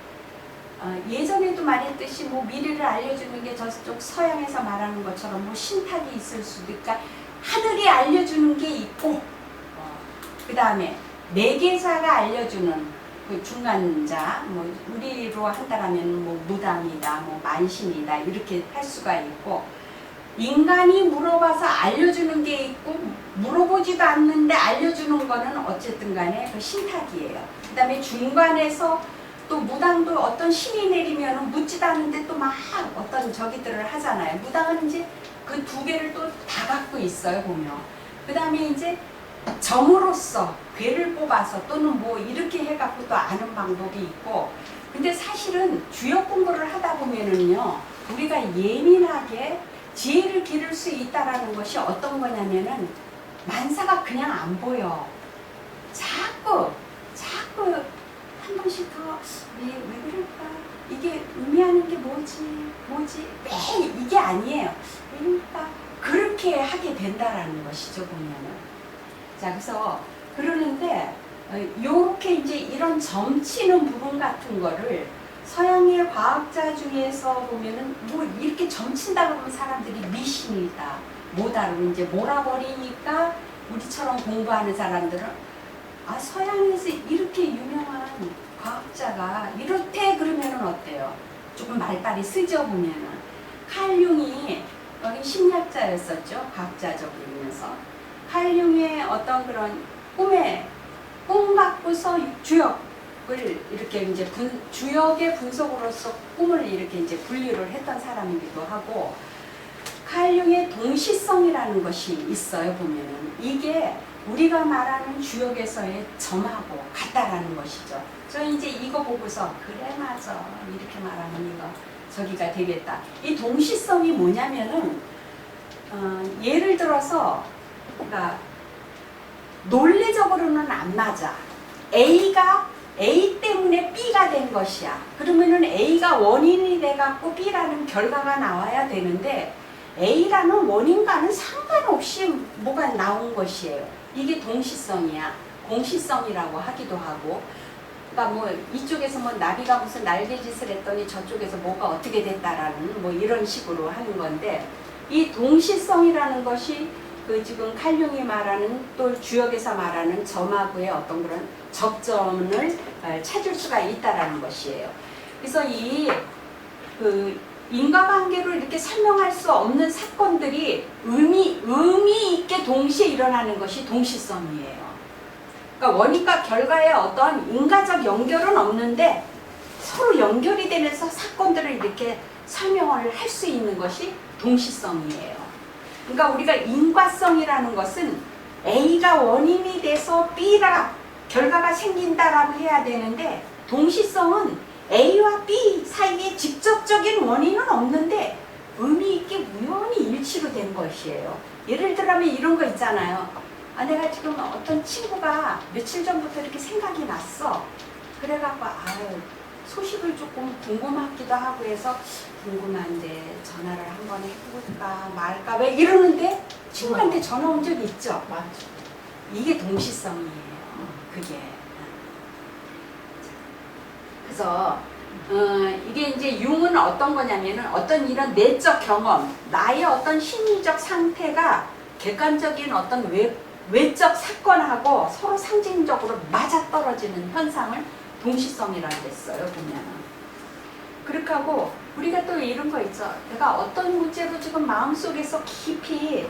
[SPEAKER 1] 예전에도 말했듯이 뭐 미래를 알려주는 게 저쪽 서양에서 말하는 것처럼 뭐 신탁이 있을 수도 있고 하늘이 알려주는 게 있고 그 다음에 매개사가 알려주는 그 중간자 뭐 우리로 한다라면 뭐 무당이다 뭐 만신이다 이렇게 할 수가 있고 인간이 물어봐서 알려주는 게 있고 물어보지도 않는데 알려주는 거는 어쨌든 간에 그 신탁이에요. 그 다음에 중간에서 또 무당도 어떤 신이 내리면 묻지도 않는데 또 막 어떤 저기들을 하잖아요. 무당은 이제 그 두 개를 또 다 갖고 있어요, 보면. 그 다음에 이제 점으로서 괴를 뽑아서 또는 뭐 이렇게 해갖고 또 아는 방법이 있고 근데 사실은 주역 공부를 하다 보면은요, 우리가 예민하게 지혜를 기를 수 있다라는 것이 어떤 거냐면은 만사가 그냥 안 보여. 자꾸 한 번씩 더 왜 그럴까? 이게 의미하는 게 뭐지? 왜 이게 아니에요. 왜일까? 그렇게 하게 된다라는 것이죠 보면은. 자 그래서 그러는데 요렇게 이제 이런 점치는 부분 같은 거를 서양의 과학자 중에서 보면은 뭐 이렇게 점친다 그러면 사람들이 미신이다, 뭐다로 이제 몰아버리니까 우리처럼 공부하는 사람들은 서양에서 이렇게 유명한 과학자가 이렇대 그러면은 어때요? 조금 말빨이 쓰죠 보면은. 칼 융이 여기 심리학자였었죠, 과학자적이면서. 칼 융의 어떤 그런 꿈 갖고서 주역을 이렇게 이제 주역의 분석으로서 꿈을 이렇게 이제 분류를 했던 사람이기도 하고. 칼 융의 동시성이라는 것이 있어요 보면은. 이게 우리가 말하는 주역에서의 점하고 같다라는 것이죠. 저 이제 이거 보고서 그래 맞아 이렇게 말하면 이거 저기가 되겠다. 이 동시성이 뭐냐면은 예를 들어서 그러니까 논리적으로는 안 맞아. A가 A 때문에 B가 된 것이야. 그러면은 A가 원인이 돼갖고 B라는 결과가 나와야 되는데 A라는 원인과는 상관없이 뭐가 나온 것이에요. 이게 동시성이야. 공시성이라고 하기도 하고. 그러니까 뭐 이쪽에서 뭐 나비가 무슨 날개짓을 했더니 저쪽에서 뭐가 어떻게 됐다라는 뭐 이런 식으로 하는 건데 이 동시성이라는 것이 그 지금 칼융이 말하는 또 주역에서 말하는 점하고의 어떤 그런 접점을 찾을 수가 있다라는 것이에요. 그래서 이 그 인과관계로 이렇게 설명할 수 없는 사건들이 의미 있게 동시에 일어나는 것이 동시성이에요. 그러니까 원인과 결과의 어떤 인과적 연결은 없는데 서로 연결이 되면서 사건들을 이렇게 설명을 할 수 있는 것이 동시성이에요. 그러니까 우리가 인과성이라는 것은 A가 원인이 돼서 B가 결과가 생긴다라고 해야 되는데 동시성은 A와 B 사이에 직접적인 원인은 없는데 의미 있게 우연히 일치로 된 것이에요. 예를 들면 이런 거 있잖아요. 아, 내가 지금 어떤 친구가 며칠 전부터 이렇게 생각이 났어. 그래갖고 아유 소식을 조금 궁금하기도 하고 해서 궁금한데 전화를 한번 해볼까 말까 왜 이러는데 친구한테 전화 온 적이 있죠.
[SPEAKER 3] 맞죠.
[SPEAKER 1] 이게 동시성이에요. 그게. 그래서 이게 이제 융은 어떤 거냐면은 어떤 이런 내적 경험, 나의 어떤 심리적 상태가 객관적인 어떤 외적 사건하고 서로 상징적으로 맞아떨어지는 현상을 동시성이라고 했어요. 보면은. 그렇게 하고 우리가 또 이런 거 있죠. 내가 어떤 문제로 지금 마음속에서 깊이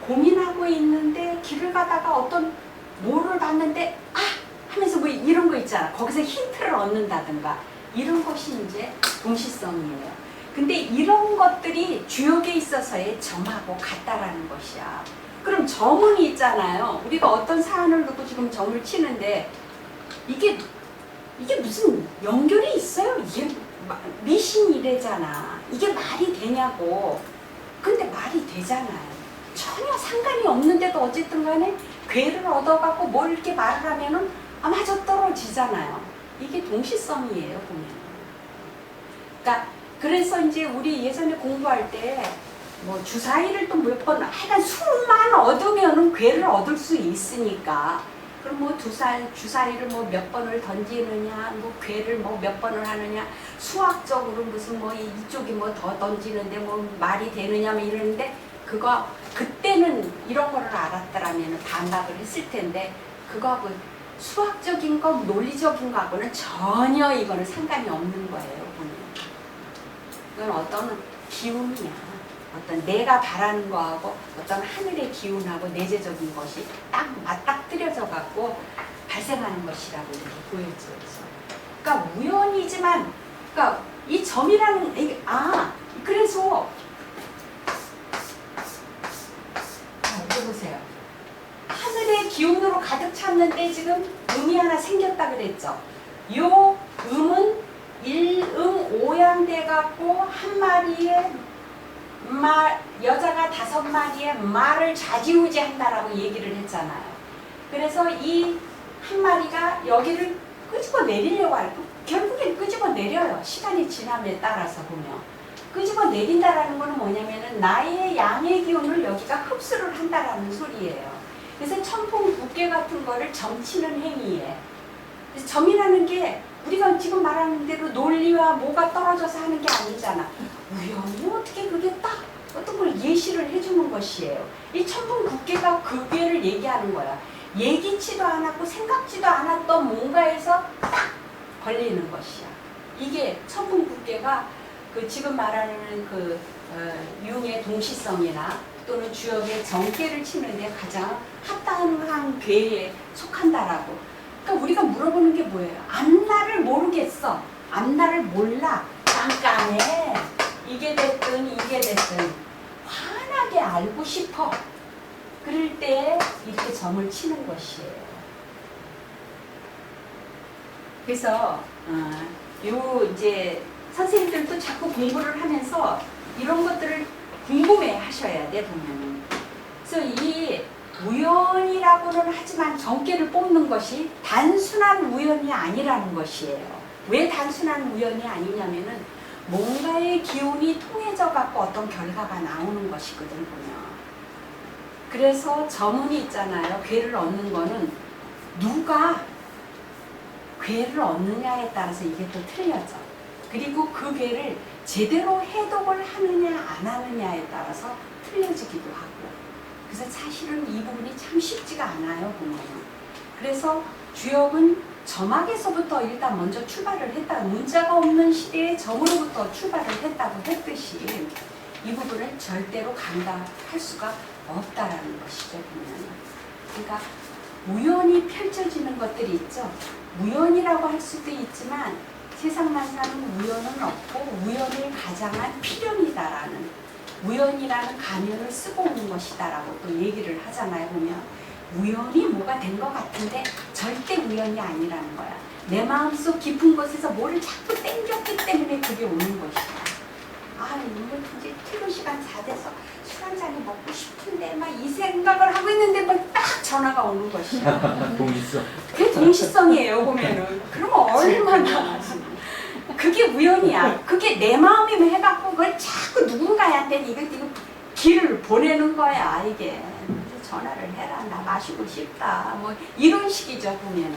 [SPEAKER 1] 고민하고 있는데 길을 가다가 어떤 뭐를 봤는데 아! 하면서 뭐 이런 거 있잖아. 거기서 힌트를 얻는다든가 이런 것이 이제 동시성이에요. 근데 이런 것들이 주역에 있어서의 점하고 같다라는 것이야. 그럼 점은 있잖아요. 우리가 어떤 사안을 두고 지금 점을 치는데 이게 무슨 연결이 있어요? 이게 미신이래잖아. 이게 말이 되냐고. 근데 말이 되잖아요. 전혀 상관이 없는데도 어쨌든 간에 괴를 얻어갖고 뭘 이렇게 말을 하면은 맞아 떨어지잖아요. 이게 동시성이에요, 보면. 그러니까 그래서 이제 우리 예전에 공부할 때 뭐 주사위를 또 몇 번 하여간 수만 얻으면은 괴를 얻을 수 있으니까 그럼 뭐 주사위를 뭐 몇 번을 던지느냐, 뭐 괴를 뭐 몇 번을 하느냐, 수학적으로 무슨 뭐 이쪽이 뭐 더 던지는데 뭐 말이 되느냐 뭐 이러는데 그거 그때는 이런 거를 알았더라면 반박을 했을 텐데 그거하고 수학적인 거, 논리적인 거하고는 전혀 이거는 상관이 없는 거예요, 보면. 이건 어떤 기운이야. 어떤 내가 바라는 거하고 어떤 하늘의 기운하고 내재적인 것이 딱 맞닥뜨려져 갖고 발생하는 것이라고 이렇게 보여져요. 그러니까 우연이지만, 그러니까 이 점이라는 그래서 이거 보세요. 하늘의 기운으로 가득 찼는데 지금 음이 하나 생겼다 그랬죠. 요 음은 일음오양 돼갖고 한 마리의 여자가 5마리의 말을 좌지우지한다라고 얘기를 했잖아요. 그래서 이 한 마리가 여기를 끄집어 내리려고 하고 결국엔 끄집어 내려요. 시간이 지남에 따라서 보면. 끄집어 내린다라는 거는 뭐냐면은 나의 양의 기운을 여기가 흡수를 한다라는 소리예요. 그래서 천풍 붓개 같은 거를 점치는 행위에. 그래서 점이라는 게 우리가 지금 말하는 대로 논리와 뭐가 떨어져서 하는 게 아니잖아. 우연히 어떻게 그게 딱 어떤 걸 예시를 해주는 것이에요. 이 천풍 붓개가 그 괴를 얘기하는 거야. 예기치도 않았고 생각지도 않았던 뭔가에서 딱 걸리는 것이야. 이게 천풍 붓개가 그 지금 말하는 그 융의 동시성이나 또는 주역의 정계를 치는데 가장 합당한 괴에 속한다라고. 그러니까 우리가 물어보는 게 뭐예요? 앞날을 모르겠어. 앞날을 몰라. 깜깜해. 이게 됐든 이게 됐든 환하게 알고 싶어. 그럴 때 이렇게 점을 치는 것이에요. 그래서 요 이제 선생님들도 자꾸 공부를 하면서 이런 것들을 궁금해 하셔야 돼, 보면은. 그래서 이 우연이라고는 하지만 정계를 뽑는 것이 단순한 우연이 아니라는 것이에요. 왜 단순한 우연이 아니냐면은 뭔가의 기운이 통해져 갖고 어떤 결과가 나오는 것이거든 보면. 그래서 저문이 있잖아요. 괴를 얻는 거는 누가 괴를 얻느냐에 따라서 이게 또 틀려져. 그리고 그 괴를 제대로 해독을 하느냐 안 하느냐에 따라서 틀려지기도 하고. 그래서 사실은 이 부분이 참 쉽지가 않아요 보면. 그래서 주역은 점학에서부터 일단 먼저 출발을 했다. 문자가 없는 시대에 점으로부터 출발을 했다고 했듯이 이 부분을 절대로 간과할 수가 없다라는 것이죠 보면. 그러니까 우연히 펼쳐지는 것들이 있죠. 우연이라고 할 수도 있지만 세상 만사는 우연은 없고 우연을 가장한 필연이다라는, 우연이라는 가면을 쓰고 오는 것이다라고 또 얘기를 하잖아요 보면. 우연이 뭐가 된 것 같은데 절대 우연이 아니라는 거야. 내 마음속 깊은 곳에서 뭐를 자꾸 땡겼기 때문에 그게 오는 것이야. 아, 이거 이제 퇴근 시간 다 돼서 술 한 잔이 먹고 싶은데 막 이 생각을 하고 있는데 막 딱 전화가 오는 것이야.
[SPEAKER 2] 동의성.
[SPEAKER 1] 그게 동시성이에요 보면은. 그러면 얼마나 그게 우연이야. 그게 내 마음이면 해갖고 그걸 자꾸 누군가한테 이거 길을 보내는 거야 이게. 전화를 해라, 나 마시고 싶다, 뭐 이런 식이죠 보면은.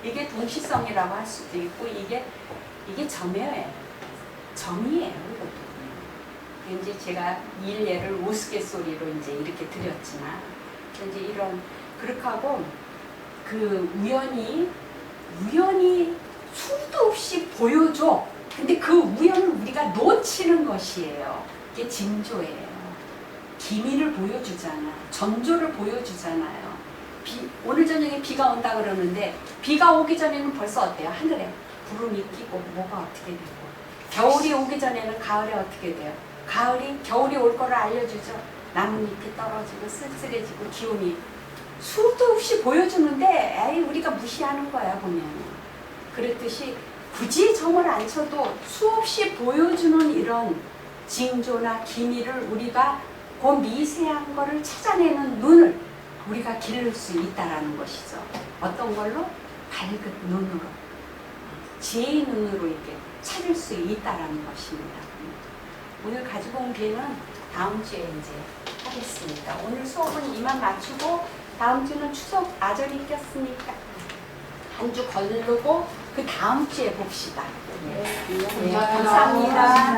[SPEAKER 1] 이게 동시성이라고 할 수도 있고 이게 점이에요. 이것도. 이제 제가 일례를 우스갯소리로 이제 이렇게 드렸지만 이제 이런 그렇게 하고 그 우연이 수도 없이 보여줘. 근데 그 우연을 우리가 놓치는 것이에요. 이게 징조예요. 기미를 보여주잖아. 전조를 보여주잖아요. 오늘 저녁에 비가 온다 그러는데 비가 오기 전에는 벌써 어때요? 하늘에 구름이 끼고 뭐가 어떻게 되고, 겨울이 오기 전에는 가을에 어떻게 돼요? 겨울이 올 거를 알려주죠. 나뭇잎이 떨어지고 쓸쓸해지고 기온이 수도 없이 보여주는데 에이 우리가 무시하는 거야 보면. 그랬듯이 굳이 점을 안 쳐도 수없이 보여주는 이런 징조나 기미를 우리가 그 미세한 거를 찾아내는 눈을 우리가 기를 수 있다라는 것이죠. 어떤 걸로? 밝은 눈으로, 지혜의 눈으로 이렇게 찾을 수 있다라는 것입니다. 오늘 가지고 온 괴는 다음 주에 이제 하겠습니다. 오늘 수업은 이만 마치고 다음 주는 추석 아전이 꼈으니까 한 주 거르고 그 다음 주에 봅시다. 네, 감사합니다.